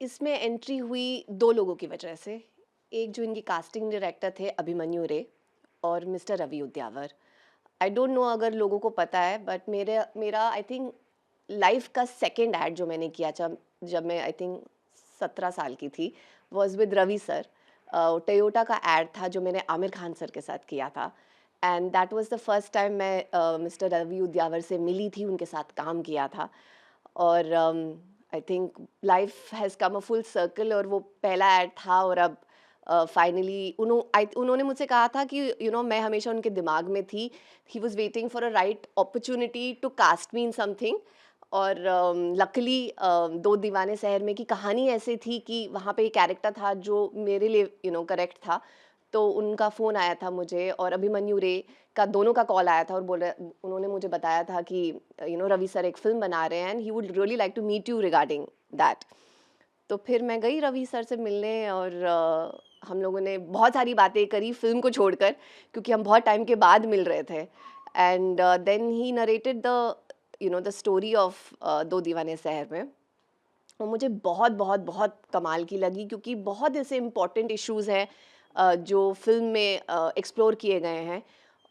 इसमें एंट्री हुई 2 लोगों की वजह से। एक जो इनके कास्टिंग डायरेक्टर थे अभिमन्यु रे और mister Ravi Udyavar. I don't know अगर लोगों को पता है बट मेरे मेरा आई थिंक लाइफ का सेकंड एड जो मैंने किया जब जब मैं आई थिंक 17 साल की थी was with Ravi sir. Toyota का एड था जो मैंने आमिर खान सर के साथ किया था and that was the first time मैं मिस्टर रवि उद्यावर से मिली थी, उनके साथ काम किया था। और आई think life has come a full circle और वो पहला एड था और अब फाइनली उन्होंने मुझसे कहा था कि मैं हमेशा उनके दिमाग में थी। He was waiting for a right opportunity to cast me in something. और लकीली दो दीवाने शहर में की कहानी ऐसे थी कि वहाँ पे एक कैरेक्टर था जो मेरे लिए करेक्ट था। तो उनका फ़ोन आया था मुझे और अभिमन्यु रे का दोनों का कॉल आया था और उन्होंने मुझे बताया था कि रवि सर एक फ़िल्म बना रहे हैं and he would really like to meet you regarding that. तो फिर मैं गई रवि सर से मिलने और हम लोगों ने बहुत सारी बातें करी फ़िल्म को छोड़कर, क्योंकि हम बहुत टाइम के बाद मिल रहे थे। And then he narrated the story of Do Deewane Shehar में। और मुझे बहुत बहुत बहुत कमाल की लगी क्योंकि बहुत ऐसे इम्पोर्टेंट इश्यूज़ हैं जो फ़िल्म में एक्सप्लोर किए गए हैं।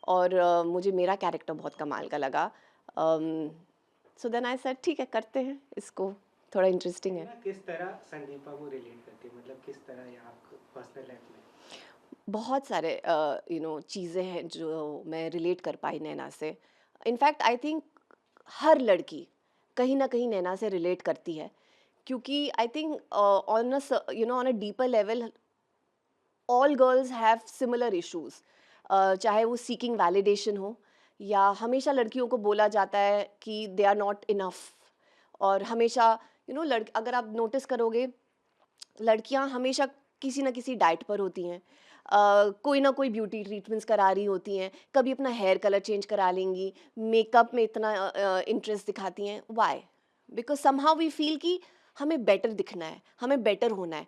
और मुझे मेरा कैरेक्टर बहुत कमाल का लगा। सो देन आई सेड ठीक है, करते हैं इसको, थोड़ा इंटरेस्टिंग है। ना किस तरह संदीपा को रिलेट करती है, मतलब किस तरह या आप पर्सनल लाइफ में? बहुत सारे चीज़ें हैं जो मैं रिलेट कर पाई नैना से। इनफैक्ट आई थिंक हर लड़की कहीं ना कहीं नैना से रिलेट करती है, क्योंकि I think on a deeper level all girls have similar issues. चाहे वो सीकिंग वैलिडेशन हो या हमेशा लड़कियों को बोला जाता है कि दे आर नॉट इनफ। और हमेशा अगर आप नोटिस करोगे, लड़कियां हमेशा किसी ना किसी डाइट पर होती हैं। कोई ना कोई ब्यूटी ट्रीटमेंट्स करा रही होती हैं, कभी अपना हेयर कलर चेंज करा लेंगी, मेकअप में इतना इंटरेस्ट दिखाती हैं। Why? Because somehow we feel कि हमें बेटर दिखना है, हमें बेटर होना है,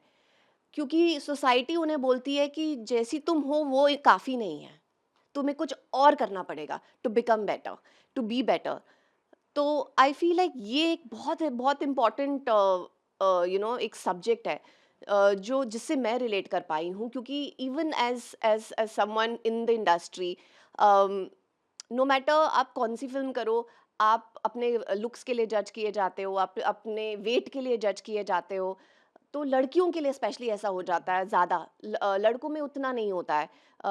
क्योंकि सोसाइटी उन्हें बोलती है कि जैसी तुम हो वो काफ़ी नहीं है, तुम्हें कुछ और करना पड़ेगा to become better, to be better. तो आई फील लाइक ये एक बहुत बहुत इम्पॉर्टेंट एक सब्जेक्ट है जो जिससे मैं रिलेट कर पाई हूँ, क्योंकि even as as as someone in the industry, no matter आप कौन सी फिल्म करो, आप अपने लुक्स के लिए जज किए जाते हो, आप अपने वेट के लिए जज किए जाते हो। तो लड़कियों के लिए स्पेशली ऐसा हो जाता है ज़्यादा। लड़कों में उतना नहीं होता है।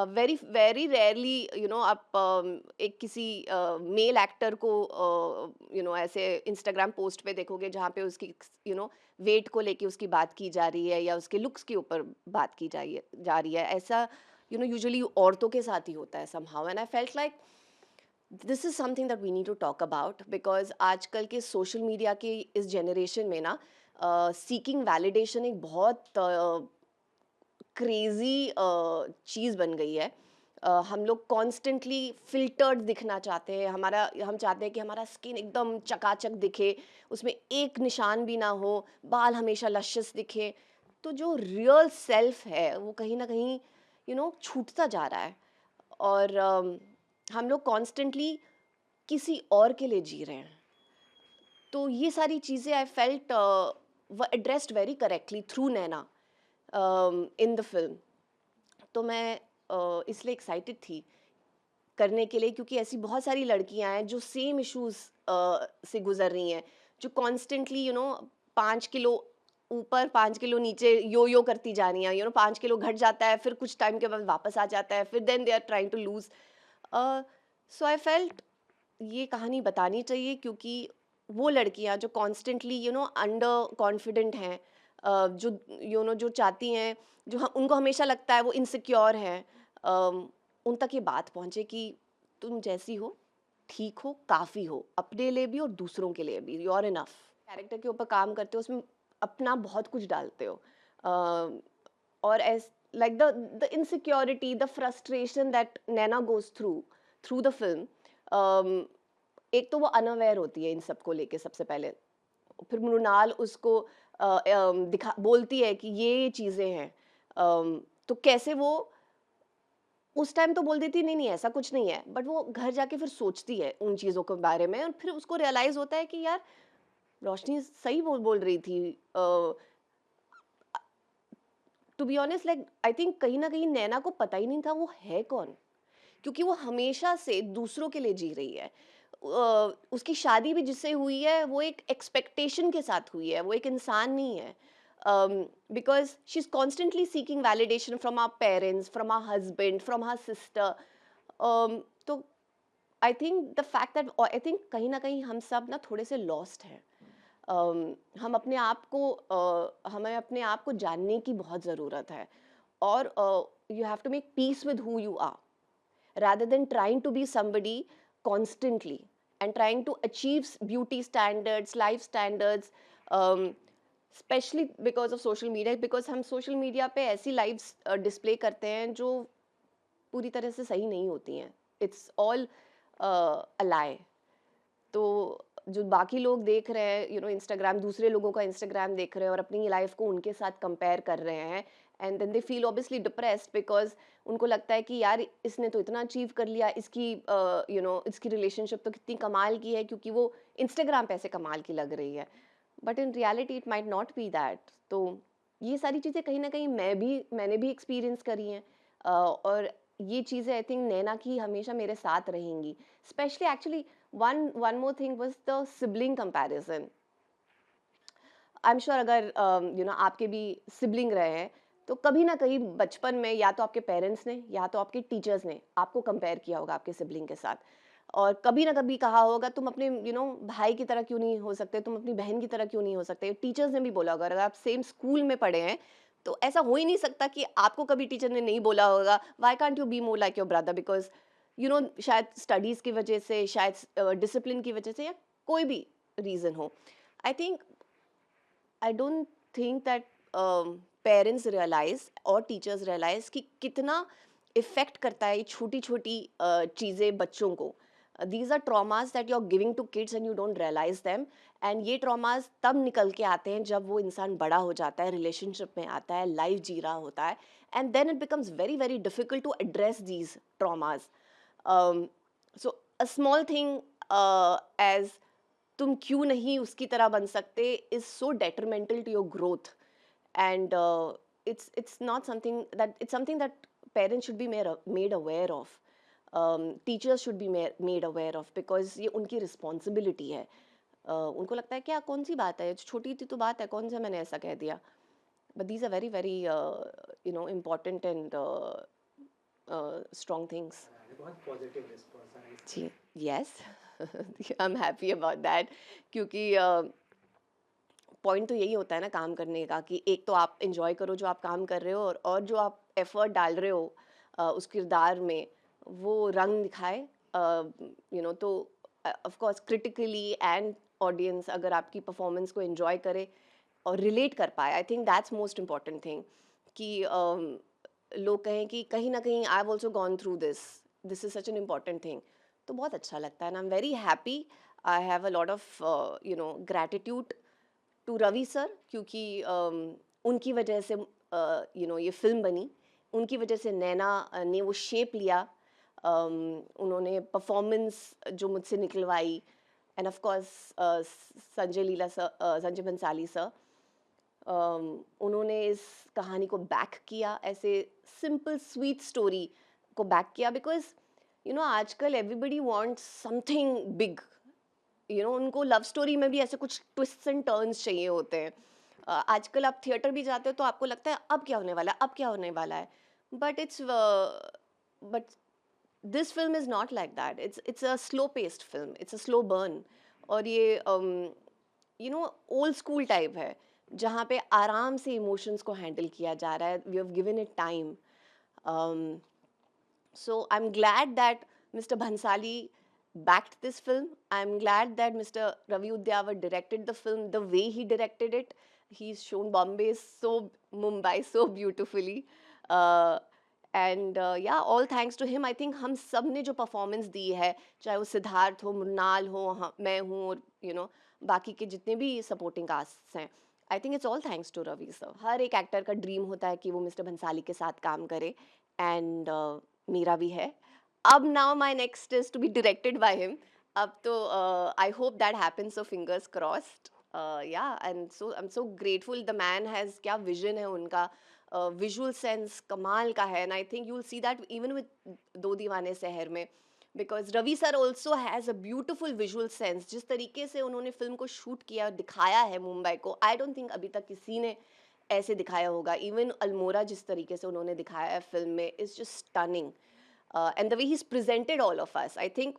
वेरी वेरी रेयरली आप एक किसी मेल एक्टर को ऐसे इंस्टाग्राम पोस्ट पे देखोगे जहाँ पे उसकी वेट को लेके उसकी बात की जा रही है या उसके लुक्स के ऊपर बात की जा रही है। ऐसा यूजुअली औरतों के साथ ही होता है somehow, and I felt like this is something that we need to talk about, because आजकल के सोशल मीडिया की इस जनरेशन में ना सीकिंग वैलिडेशन एक बहुत क्रेजी चीज़ बन गई है। हम लोग कॉन्स्टेंटली फिल्टर्ड दिखना चाहते हैं, हम चाहते हैं कि हमारा स्किन एकदम चकाचक दिखे, उसमें एक निशान भी ना हो, बाल हमेशा लशियस दिखे। तो जो रियल सेल्फ है वो कहीं ना कहीं छूटता जा रहा है। और हम लोग कॉन्स्टेंटली किसी और के लिए जी रहे हैं। तो ये सारी चीज़ें आई फेल्ट व addressed very correctly through Naina in the film. तो मैं इसलिए एक्साइटेड थी करने के लिए, क्योंकि ऐसी बहुत सारी लड़कियां हैं जो सेम इश्यूज से गुजर रही हैं, जो कॉन्स्टेंटली 5 किलो ऊपर 5 किलो नीचे यो यो करती जा रही हैं। 5 किलो घट जाता है, फिर कुछ टाइम के बाद वापस आ जाता है, फिर then they are trying to lose. So I felt ये कहानी बतानी चाहिए, क्योंकि वो लड़कियां जो कॉन्स्टेंटली अंडर कॉन्फिडेंट हैं, जो जो चाहती हैं, उनको हमेशा लगता है वो इनसिक्योर हैं, उन तक ये बात पहुंचे कि तुम जैसी हो ठीक हो, काफ़ी हो, अपने लिए भी और दूसरों के लिए भी, यू आर इनफ। कैरेक्टर के ऊपर काम करते हो, उसमें अपना बहुत कुछ डालते हो। और S like the insecurity, the frustration that Naina goes through through the film. एक तो वो अनअवेयर होती है इन सब को लेके सबसे पहले, फिर मृणाल उसको दिखा बोलती है कि ये चीज़ें हैं। तो कैसे वो उस टाइम तो बोल देती नहीं नहीं ऐसा कुछ नहीं है, बट वो घर जाके फिर सोचती है उन चीज़ों के बारे में और फिर उसको रियलाइज़ होता है कि यार रोशनी सही बोल बोल रही थी। To be honest like I think कहीं ना कहीं नैना को पता ही नहीं था वो है कौन, क्योंकि वो हमेशा से दूसरों के लिए जी रही है। उसकी शादी भी जिससे हुई है वो एक एक्सपेक्टेशन के साथ हुई है, वो एक इंसान नहीं है। Because she is constantly seeking validation from our parents, from our husband, from our sister. तो I think the fact that I think कहीं ना कहीं हम सब ना थोड़े से लॉस्ट हैं। हम अपने आप को हमें अपने आप को जानने की बहुत ज़रूरत है, और you have to make peace with who you are rather than trying to be somebody constantly and trying to achieve beauty standards, life standards, um, especially because of social media, because हम social media पे ऐसी lives display करते हैं जो पूरी तरह से सही नहीं होती हैं। It's all a lie. तो जो बाकी लोग देख रहे हैं, इंस्टाग्राम, दूसरे लोगों का इंस्टाग्राम देख रहे हैं और अपनी लाइफ को उनके साथ कंपेयर कर रहे हैं, and then they feel obviously depressed, because उनको लगता है कि यार इसने तो इतना अचीव कर लिया, इसकी इसकी रिलेशनशिप तो कितनी कमाल की है, क्योंकि वो इंस्टाग्राम पे ऐसे कमाल की लग रही है, but in reality it might not be that. तो ये सारी चीज़ें कहीं ना कहीं मैंने भी एक्सपीरियंस करी हैं, और ये चीज़ें आई थिंक नैना की हमेशा मेरे साथ रहेंगी। Specially actually one more thing was the sibling comparison. I am sure अगर आपके भी सिबलिंग रहे हैं, तो कभी ना कहीं बचपन में या तो आपके पेरेंट्स ने या तो आपके टीचर्स ने आपको कंपेयर किया होगा आपके सिबलिंग के साथ, और कभी ना कभी कहा होगा तुम अपने भाई की तरह क्यों नहीं हो सकते, तुम अपनी बहन की तरह क्यों नहीं हो सकते। टीचर्स ने भी बोला होगा, अगर आप सेम स्कूल में पढ़े हैं तो ऐसा हो ही नहीं सकता कि आपको कभी टीचर ने नहीं बोला होगा why can't you be more like your brother, because शायद स्टडीज की वजह से, शायद डिसिप्लिन की वजह से, या कोई भी रीज़न हो। I think I don't think that parents realise और टीचर्स रियलाइज कि कितना इफेक्ट करता है ये छोटी छोटी चीज़ें बच्चों को। These are traumas that you are giving to kids and you don't realise them, and ये ट्रॉमास तब निकल के आते हैं जब वो इंसान बड़ा हो जाता है, रिलेशनशिप में आता है, लाइफ जी रहा होता है, and then it becomes very very difficult to address these traumas. So a small thing as तुम क्यों नहीं उसकी तरह बन सकते is so detrimental to your growth, and it's not something that, it's something that parents should be made aware of, teachers should be made aware of, because ये उनकी responsibility है। उनको लगता है क्या कौन सी बात है, छोटी सी तो बात है, कौन सा मैंने ऐसा कह दिया, but these are very very important and strong things. बहुत पॉजिटिव रिस्पॉन्स आया इसका। जी, yes, I am happy about that, क्योंकि पॉइंट तो यही होता है ना काम करने का, कि एक तो आप इंजॉय करो जो आप काम कर रहे हो, और जो आप एफर्ट डाल रहे हो उस किरदार में, वो रंग दिखाए। तो of course critically and audience अगर आपकी परफॉर्मेंस को एंजॉय करे और रिलेट कर पाए, I think that's most important thing, कि लोग कहें कि कहीं ना कहीं I have also gone through this is such an important thing, तो बहुत अच्छा लगता है, and I am very happy. I have a lot of gratitude to Ravi sir, क्योंकि उनकी वजह से ये फिल्म बनी, उनकी वजह से नैना ने वो शेप लिया, उन्होंने परफॉर्मेंस जो मुझसे निकलवाई, and of course Sanjay Leela sir, Sanjay Bhansali sir, उन्होंने इस कहानी को बैक किया, ऐसे सिंपल स्वीट स्टोरी को बैक किया, बिकॉज आजकल एवरीबडी वांट्स समथिंग बिग, उनको लव स्टोरी में भी ऐसे कुछ ट्विस्ट एंड टर्न्स चाहिए होते हैं। आजकल आप थिएटर भी जाते हो तो आपको लगता है अब क्या होने वाला है, अब क्या होने वाला है, but but this film is not like that, it's a slow paced film, it's a slow burn, और ये ओल्ड स्कूल टाइप है, जहाँ पे आराम से इमोशंस को हैंडल किया जा रहा है, we have given it time. So I'm glad that Mr. Bhansali backed this film. I'm glad that Mr. Ravi Udyawar directed the film the way he directed it. He's shown Bombay so, Mumbai so beautifully. Uh, and yeah, all thanks to him. I think हम सब ने जो performance दी है, चाहे वो सिद्धार्थ हो, मुन्नाल हो, मैं हूँ, और बाकी के जितने भी सपोर्टिंग कास्ट हैं, I think it's all thanks to Ravi sir. हर एक एक्टर का ड्रीम होता है कि वो मिस्टर भंसाली के साथ काम करे, एंड मेरा भी है। अब now my next is to be directed by him. अब तो I hope that happens, so fingers crossed. Yeah, and so I am so grateful, the man has, क्या विजन है उनका, विजुअल सेंस कमाल का है, and I think you will see that even with Do Deewane Shehar Mein, because Ravi sir also has a beautiful visual sense. जिस तरीके से उन्होंने फिल्म को शूट किया और दिखाया है मुंबई को, आई डोंट थिंक अभी तक किसी ने ऐसे दिखाया होगा। इवन अल्मोड़ा जिस तरीके से उन्होंने दिखाया है फिल्म में is just stunning, and the way he is presented all of us, I think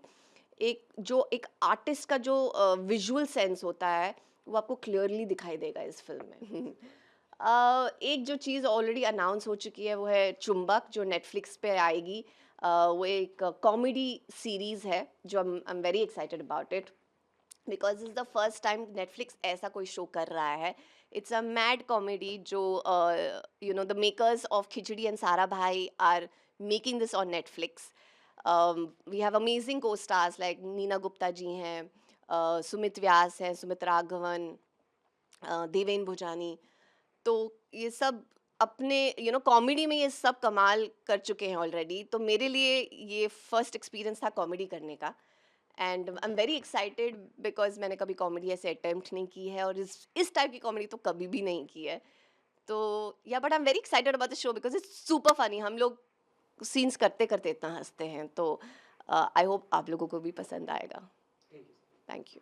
एक आर्टिस्ट का जो विजुअल सेंस होता है वो आपको क्लियरली दिखाई देगा इस फिल्म में। एक जो चीज़ ऑलरेडी अनाउंस हो चुकी है वो है चुंबक, जो नेटफ्लिक्स पे आएगी। वो एक कॉमेडी सीरीज़ है जो I am very excited about it, because is the first time Netflix ऐसा कोई शो कर रहा है। इट्स अ मैड कॉमेडी जो you know the makers of Khichdi and Sarabhai are making this on Netflix. We have amazing co stars like Neena Gupta ji हैं, सुमित व्यास हैं, सुमित राघवन, देवेन भुजानी। तो ये सब अपने कॉमेडी में ये सब कमाल कर चुके हैं ऑलरेडी, तो मेरे लिए ये फर्स्ट एक्सपीरियंस था कॉमेडी करने का, and I am very excited because मैंने कभी कॉमेडी ऐसे अटेम्प्ट नहीं की है, और इस टाइप की कॉमेडी तो कभी भी नहीं की है। तो या but I am very excited about the show because it's super funny. हम लोग सीन्स करते करते इतना हंसते हैं, तो आई होप आप लोगों को भी पसंद आएगा। ठीक है। Thank you.